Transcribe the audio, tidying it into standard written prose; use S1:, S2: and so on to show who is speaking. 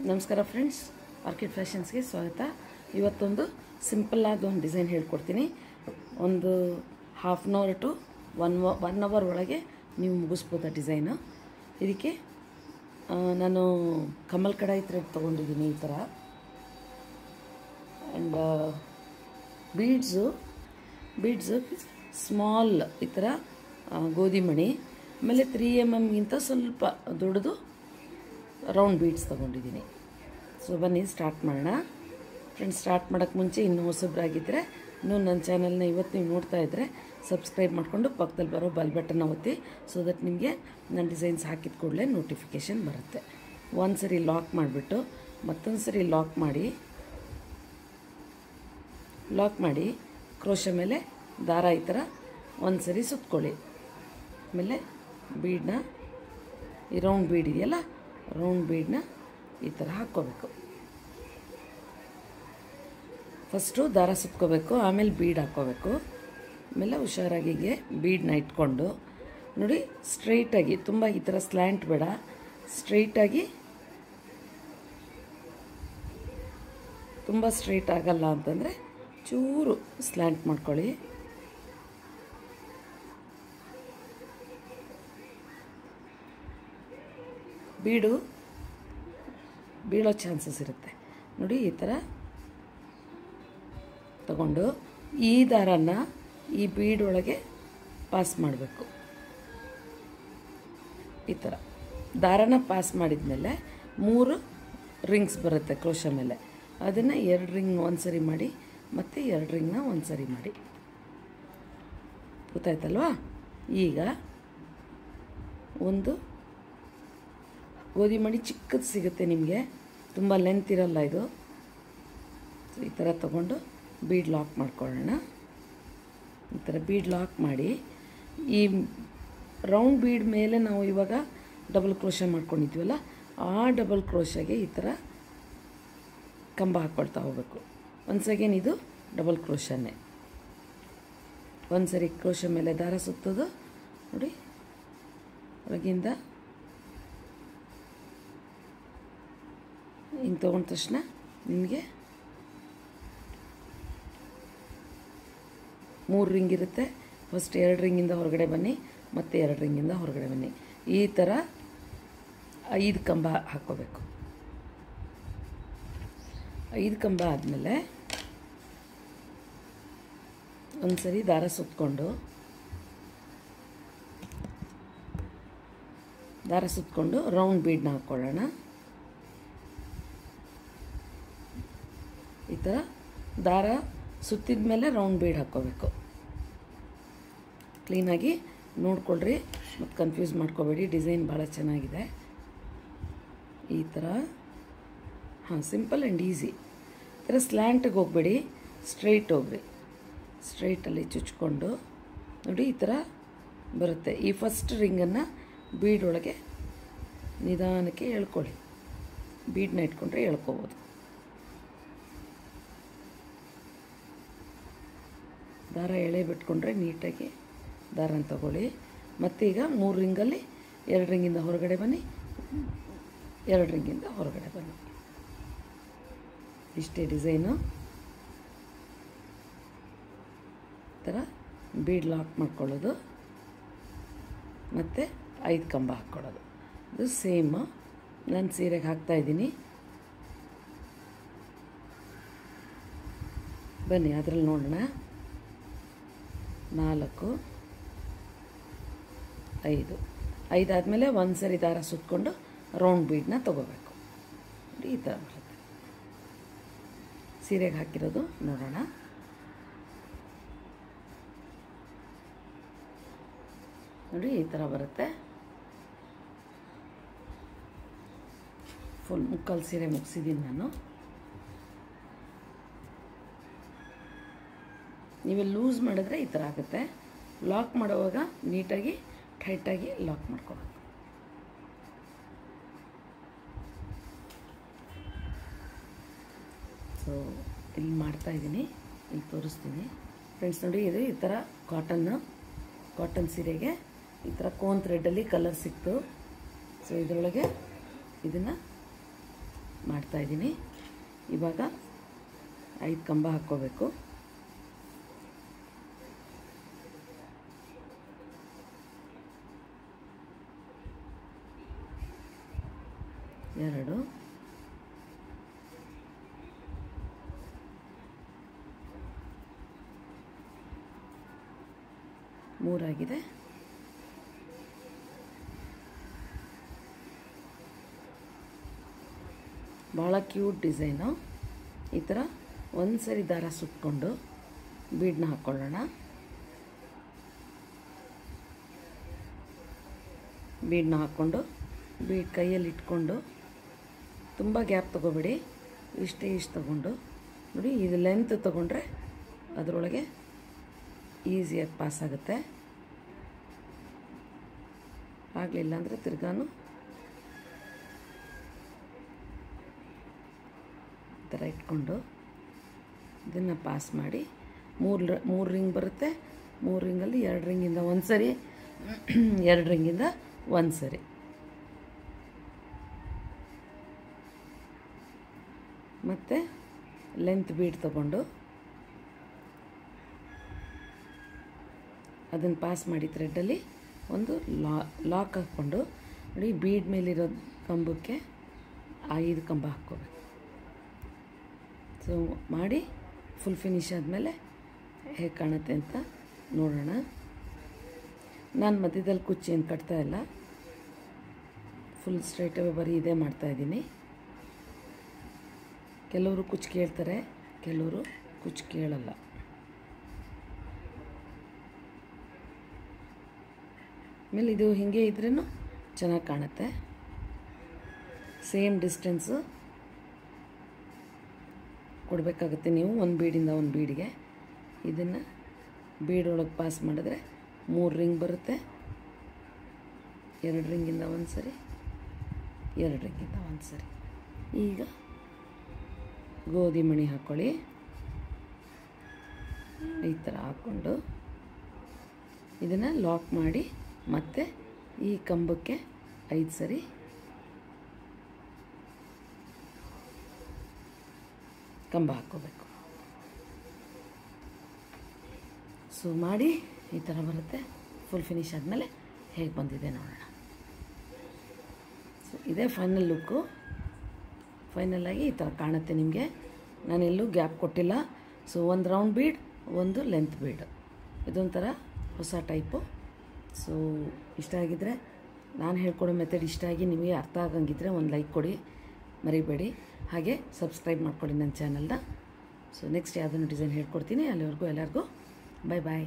S1: ನಮಸ್ಕಾರ friends, orchid ಫ್ಯಾಷನ್ಸ್ಗೆ ಸ್ವಾಗತ. ಇವತ್ತೊಂದು ಸಿಂಪಲ್ ಆದ ಒಂದು ಡಿಸೈನ್ ಹೇಳ್ಕೊಡ್ತೀನಿ. ಒಂದು half an hour to one hour ಒಳಗೆ ನೀವು ಮುಗಿಸ್ಬೋದು ಆ ಡಿಸೈನು. ಇದಕ್ಕೆ ನಾನು ಕಮಲ್ ಕಡಾಯಿ ಥ್ರೆಡ್ ತೊಗೊಂಡಿದ್ದೀನಿ ಈ ಥರ. ಆ್ಯಂಡ್ ಬೀಡ್ಸು ಸ್ಮಾಲ್ ಈ ಥರ ಗೋಧಿ ಮಣಿ, ಆಮೇಲೆ 3 mm ಸ್ವಲ್ಪ ದೊಡ್ಡದು ರೌಂಡ್ ಬೀಡ್ಸ್ ತೊಗೊಂಡಿದ್ದೀನಿ. ಸೊ ಬನ್ನಿ ಸ್ಟಾರ್ಟ್ ಮಾಡೋಣ. ಫ್ರೆಂಡ್ಸ್, ಸ್ಟಾರ್ಟ್ ಮಾಡೋಕ್ಕೆ ಮುಂಚೆ ಇನ್ನೂ ಹೊಸಬ್ರಾಗಿದ್ದರೆ ಇನ್ನೂ ನನ್ನ ಚಾನಲ್ನ ಇವತ್ತು ನೀವು ನೋಡ್ತಾ ಇದ್ದರೆ ಸಬ್ಸ್ಕ್ರೈಬ್ ಮಾಡಿಕೊಂಡು ಪಕ್ಕದಲ್ಲಿ ಬರೋ ಬೆಲ್ ಬಟನ್ನ ಒತ್ತಿ, ಸೊ ದಟ್ ನಿಮಗೆ ನನ್ನ ಡಿಸೈನ್ಸ್ ಹಾಕಿದ ಕೂಡಲೇ ನೋಟಿಫಿಕೇಷನ್ ಬರುತ್ತೆ. ಒಂದು ಸರಿ ಲಾಕ್ ಮಾಡಿಬಿಟ್ಟು ಮತ್ತೊಂದು ಸರಿ ಲಾಕ್ ಮಾಡಿ ಕ್ರೋಶ ಮೇಲೆ ದಾರ ಈ ಥರ ಒಂದು ಸರಿ ಸುತ್ಕೊಳ್ಳಿ. ಆಮೇಲೆ ಬೀಡನ್ನ, ಈ ರೌಂಡ್ ಬೀಡ್ ಇದೆಯಲ್ಲ, ರೌಂಡ್ ಬೀಡನ್ನ ಈ ಥರ ಹಾಕ್ಕೋಬೇಕು. ಫಸ್ಟು ದಾರ ಸುತ್ಕೋಬೇಕು, ಆಮೇಲೆ ಬೀಡ್ ಹಾಕ್ಕೋಬೇಕು. ಆಮೇಲೆ ಹುಷಾರಾಗಿ ಬೀಡನ್ನ ಇಟ್ಕೊಂಡು ನೋಡಿ, ಸ್ಟ್ರೈಟಾಗಿ, ತುಂಬ ಈ ಥರ ಸ್ಲ್ಯಾಂಟ್ ಬೇಡ, ಸ್ಟ್ರೈಟಾಗಿ. ತುಂಬ ಸ್ಟ್ರೈಟ್ ಆಗಲ್ಲ ಅಂತಂದರೆ ಚೂರು ಸ್ಲ್ಯಾಂಟ್ ಮಾಡ್ಕೊಳ್ಳಿ. ಬೀಳೋ ಚಾನ್ಸಸ್ ಇರುತ್ತೆ ನೋಡಿ. ಈ ಥರ ತಗೊಂಡು ಈ ದಾರನ ಈ ಬೀಡ್ ಒಳಗೆ ಪಾಸ್ ಮಾಡಬೇಕು. ಈ ಥರ ದಾರನ ಪಾಸ್ ಮಾಡಿದ್ಮೇಲೆ 3 ರಿಂಗ್ಸ್ ಬರುತ್ತೆ ಕ್ರೋಶ ಮೇಲೆ. ಅದನ್ನು 2 ರಿಂಗ್ ಒಂದು ಸರಿ ಮಾಡಿ, ಮತ್ತು 2 ರಿಂಗ್ನ ಒಂದು ಸರಿ ಮಾಡಿ. ಗೊತ್ತಾಯ್ತಲ್ವಾ? ಈಗ ಒಂದು ಗೋಧಿ ಮಣಿ ಚಿಕ್ಕದು ಸಿಗುತ್ತೆ ನಿಮಗೆ, ತುಂಬ ಲೆಂತ್ ಇರಲ್ಲ ಇದು. ಈ ಥರ ತಗೊಂಡು ಬೀಡ್ ಲಾಕ್ ಮಾಡ್ಕೊಳ್ಳೋಣ. ಈ ಥರ ಬೀಡ್ ಲಾಕ್ ಮಾಡಿ, ಈ ರೌಂಡ್ ಬೀಡ್ ಮೇಲೆ ನಾವು ಇವಾಗ ಡಬಲ್ ಕ್ರೋಶ ಮಾಡ್ಕೊಂಡಿದ್ವಲ್ಲ, ಆ ಡಬಲ್ ಕ್ರೋಶಗೆ ಈ ಥರ ಕಂಬ ಹಾಕ್ಕೊಳ್ತಾ ಹೋಗ್ಬೇಕು. ಒನ್ಸ್ ಅಗೇನ್ ಇದು ಡಬಲ್ ಕ್ರೋಶನೇ. ಒಂದು ಸರಿ ಕ್ರೋಶ ಮೇಲೆ ದಾರ ಸುತ್ತೋದು ನೋಡಿ, ಒಳಗಿಂದ ಹಿಂಗೆ ತೊಗೊಂಡ ತಕ್ಷಣ ನಿಮಗೆ 3 ರಿಂಗ್ ಇರುತ್ತೆ. ಫಸ್ಟ್ 2 ರಿಂಗಿಂದ ಹೊರಗಡೆ ಬನ್ನಿ, ಮತ್ತು 2 ರಿಂಗಿಂದ ಹೊರಗಡೆ ಬನ್ನಿ. ಈ ಥರ 5 ಕಂಬ ಹಾಕ್ಕೋಬೇಕು. 5 ಕಂಬ ಆದಮೇಲೆ ಒಂದು ಸರಿ ದಾರ ಸುತ್ಕೊಂಡು ರೌಂಡ್ ಬೀಡನ್ನ ಹಾಕ್ಕೊಳ್ಳೋಣ. ಈ ಥರ ದಾರ ಸುತ್ತಿದ ಮೇಲೆ ರೌಂಡ್ ಬೀಡ್ ಹಾಕ್ಕೋಬೇಕು. ಕ್ಲೀನಾಗಿ ನೋಡ್ಕೊಳ್ರಿ, ಮತ್ತು ಕನ್ಫ್ಯೂಸ್ ಮಾಡ್ಕೋಬೇಡಿ. ಡಿಸೈನ್ ಭಾಳ ಚೆನ್ನಾಗಿದೆ. ಈ ಥರ ಸಿಂಪಲ್ ಆ್ಯಂಡ್ ಈಸಿ. ಈ ಥರ ಸ್ಲ್ಯಾಂಟಿಗೆ ಹೋಗಬೇಡಿ, ಸ್ಟ್ರೈಟ್ ಹೋಗ್ರಿ. ಸ್ಟ್ರೈಟಲ್ಲಿ ಚುಚ್ಕೊಂಡು ನೋಡಿ, ಈ ಥರ ಬರುತ್ತೆ. ಈ ಫಸ್ಟ್ ರಿಂಗನ್ನು ಬೀಡ್ ಒಳಗೆ ನಿಧಾನಕ್ಕೆ ಎಳ್ಕೊಳ್ಳಿ. ಬೀಡನ್ನ ಇಟ್ಕೊಂಡ್ರೆ ಎಳ್ಕೊಬೋದು. ದಾರ ಎಳೆ ಬಿಟ್ಕೊಂಡ್ರೆ ನೀಟಾಗಿ ದಾರನ ತಗೊಳ್ಳಿ. ಮತ್ತೀಗ 3 ರಿಂಗಲ್ಲಿ 2 ರಿಂಗಿಂದ ಹೊರಗಡೆ ಬನ್ನಿ, 2 ರಿಂಗಿಂದ ಹೊರಗಡೆ ಬನ್ನಿ. ಇಷ್ಟೇ ಡಿಸೈನು. ಈ ಥರ ಬೀಡ್ ಲಾಕ್ ಮಾಡ್ಕೊಳ್ಳೋದು, ಮತ್ತು 5 ಕಂಬ ಹಾಕ್ಕೊಳ್ಳೋದು. ಇದು ಸೇಮ್ ನಾನು ಸೀರೆಗೆ ಹಾಕ್ತಾಯಿದ್ದೀನಿ. ಬನ್ನಿ ಅದರಲ್ಲಿ ನೋಡೋಣ. 4 5 ಆದಮೇಲೆ ಒಂದು ಸರಿ ದಾರ ಸುತ್ಕೊಂಡು ರೌಂಡ್ ಬೀಡನ್ನ ತೊಗೋಬೇಕು. ನೋಡಿ, ಈ ಥರ ಬರುತ್ತೆ. ಸೀರೆಗೆ ಹಾಕಿರೋದು ನೋಡೋಣ. ನೋಡಿ, ಈ ಥರ ಬರುತ್ತೆ. ಫುಲ್ ಮುಕ್ಕಾಲು ಸೀರೆ ಮುಗಿಸಿದ್ದೀನಿ ನಾನು. ನೀವೇ ಲೂಸ್ ಮಾಡಿದ್ರೆ ಈ ಥರ ಆಗುತ್ತೆ. ಲಾಕ್ ಮಾಡುವಾಗ ನೀಟಾಗಿ ಟೈಟಾಗಿ ಲಾಕ್ ಮಾಡ್ಕೋಬೇಕು. ಸೊ ಇಲ್ಲಿ ಮಾಡ್ತಾಯಿದ್ದೀನಿ, ಇಲ್ಲಿ ತೋರಿಸ್ತೀನಿ ಫ್ರೆಂಡ್ಸ್. ನೋಡಿ, ಇದು ಈ ಥರ ಕಾಟನ್ ಸೀರೆಗೆ ಈ ಥರ ಕೋನ್ ಥ್ರೆಡ್ಡಲ್ಲಿ ಕಲರ್ ಸಿಕ್ತು. ಸೊ ಇದರೊಳಗೆ ಇದನ್ನು ಮಾಡ್ತಾಯಿದ್ದೀನಿ. ಇವಾಗ 5 ಕಂಬ ಹಾಕ್ಕೋಬೇಕು. ಎರಡು, ಮೂರಾಗಿದೆ. ಭಾಳ ಕ್ಯೂಟ್ ಡಿಸೈನು. ಈ ಥರ ಒಂದು ಸರಿ ದಾರ ಸುತ್ಕೊಂಡು ಬೀಡನ್ನ ಹಾಕ್ಕೊಳ್ಳೋಣ. ಬೀಡನ್ನ ಹಾಕ್ಕೊಂಡು ಬೀಡ್ ಕೈಯಲ್ಲಿ ಇಟ್ಕೊಂಡು ತುಂಬ ಗ್ಯಾಪ್ ತೊಗೋಬೇಡಿ, ಇಷ್ಟು ತೊಗೊಂಡು ನೋಡಿ, ಇದು ಲೆಂತ್ ತೊಗೊಂಡ್ರೆ ಅದರೊಳಗೆ ಈಸಿಯಾಗಿ ಪಾಸ್ ಆಗುತ್ತೆ. ಆಗಲಿಲ್ಲ ಅಂದರೆ ತಿರ್ಗಾನು ಈ ಥರ ಇಟ್ಕೊಂಡು ಇದನ್ನು ಪಾಸ್ ಮಾಡಿ 3 ರಿಂಗ್ ಬರುತ್ತೆ. 3 ರಿಂಗಲ್ಲಿ 2 ರಿಂಗಿಂದ ಒಂದು ಸರಿ, 2 ರಿಂಗಿಂದ ಒಂದು ಸರಿ. ಮತ್ತು ಲೆಂತ್ ಬೀಡ್ ತಗೊಂಡು ಅದನ್ನು ಪಾಸ್ ಮಾಡಿ ಥ್ರೆಡ್ಡಲ್ಲಿ ಒಂದು ಲಾಕ್ ಹಾಕ್ಕೊಂಡು ನೋಡಿ, ಬೀಡ್ ಮೇಲಿರೋ ಕಂಬಕ್ಕೆ 5 ಕಂಬ ಹಾಕ್ಕೋಬೇಕು. ಸೊ ಮಾಡಿ ಫುಲ್ ಫಿನಿಶ್ ಆದಮೇಲೆ ಹೇಗೆ ಕಾಣುತ್ತೆ ಅಂತ ನೋಡೋಣ. ನಾನು ಮಧ್ಯದಲ್ಲಿ ಕುಚ್ಚು ಏನು ಕಟ್ತಾ ಇಲ್ಲ, ಫುಲ್ ಸ್ಟ್ರೈಟ್ ಅವೇ ಬರೀ ಇದೇ ಮಾಡ್ತಾಯಿದ್ದೀನಿ. ಕೆಲವರು ಕುಚ್ಚು ಕೇಳ್ತಾರೆ, ಕೆಲವರು ಕುಚ್ಚು ಕೇಳಲ್ಲ. ಆಮೇಲೆ ಇದು ಹೀಗೆ ಇದ್ರೂ ಚೆನ್ನಾಗಿ ಕಾಣುತ್ತೆ. ಸೇಮ್ ಡಿಸ್ಟೆನ್ಸು ಕೊಡಬೇಕಾಗುತ್ತೆ ನೀವು, ಒಂದು ಬೀಡಿಂದ ಒಂದು ಬೀಡಿಗೆ. ಇದನ್ನು ಬೀಡೊಳಗೆ ಪಾಸ್ ಮಾಡಿದ್ರೆ 3 ರಿಂಗ್ ಬರುತ್ತೆ. 2 ರಿಂಗಿಂದ ಒಂದು ಸರಿ, 2 ರಿಂಗಿಂದ ಒಂದು ಸರಿ. ಈಗ ಗೋಧಿ ಮಣಿ ಹಾಕ್ಕೊಳ್ಳಿ. ಈ ಥರ ಹಾಕ್ಕೊಂಡು ಇದನ್ನು ಲಾಕ್ ಮಾಡಿ ಮತ್ತೆ ಈ ಕಂಬಕ್ಕೆ 5 ಸರಿ ಕಂಬ ಹಾಕ್ಕೋಬೇಕು. ಸೊ ಮಾಡಿ ಈ ಥರ ಬರುತ್ತೆ. ಫುಲ್ ಫಿನಿಶ್ ಆದಮೇಲೆ ಹೇಗೆ ಬಂದಿದೆ ನೋಡೋಣ. ಸೊ ಇದೇ ಫೈನಲ್ ಲುಕ್ಕು. ಫೈನಲಾಗಿ ಈ ಥರ ಕಾಣುತ್ತೆ ನಿಮಗೆ. ನಾನೆಲ್ಲೂ ಗ್ಯಾಪ್ ಕೊಟ್ಟಿಲ್ಲ. ಸೊ ಒಂದು ರೌಂಡ್ ಬೀಡ್, ಒಂದು ಲೆಂತ್ ಬೀಡ್, ಇದೊಂಥರ ಹೊಸ ಟೈಪು. ಸೊ ಇಷ್ಟ ಆಗಿದ್ದರೆ, ನಾನು ಹೇಳ್ಕೊಡೋ ಮೆಥಡ್ ಇಷ್ಟ ಆಗಿ ನಿಮಗೆ ಅರ್ಥ ಆಗಂಗಿದ್ರೆ ಒಂದು ಲೈಕ್ ಕೊಡಿ, ಮರಿಬೇಡಿ. ಹಾಗೆ ಸಬ್ಸ್ಕ್ರೈಬ್ ಮಾಡ್ಕೊಳ್ಳಿ ನನ್ನ ಚಾನಲ್ನ. ಸೊ ನೆಕ್ಸ್ಟ್ ಯಾವುದನ್ನು ಡಿಸೈನ್ ಹೇಳ್ಕೊಡ್ತೀನಿ. ಅಲ್ಲಿವರೆಗೂ ಎಲ್ಲರಿಗೂ ಬಾಯ್ ಬಾಯ್.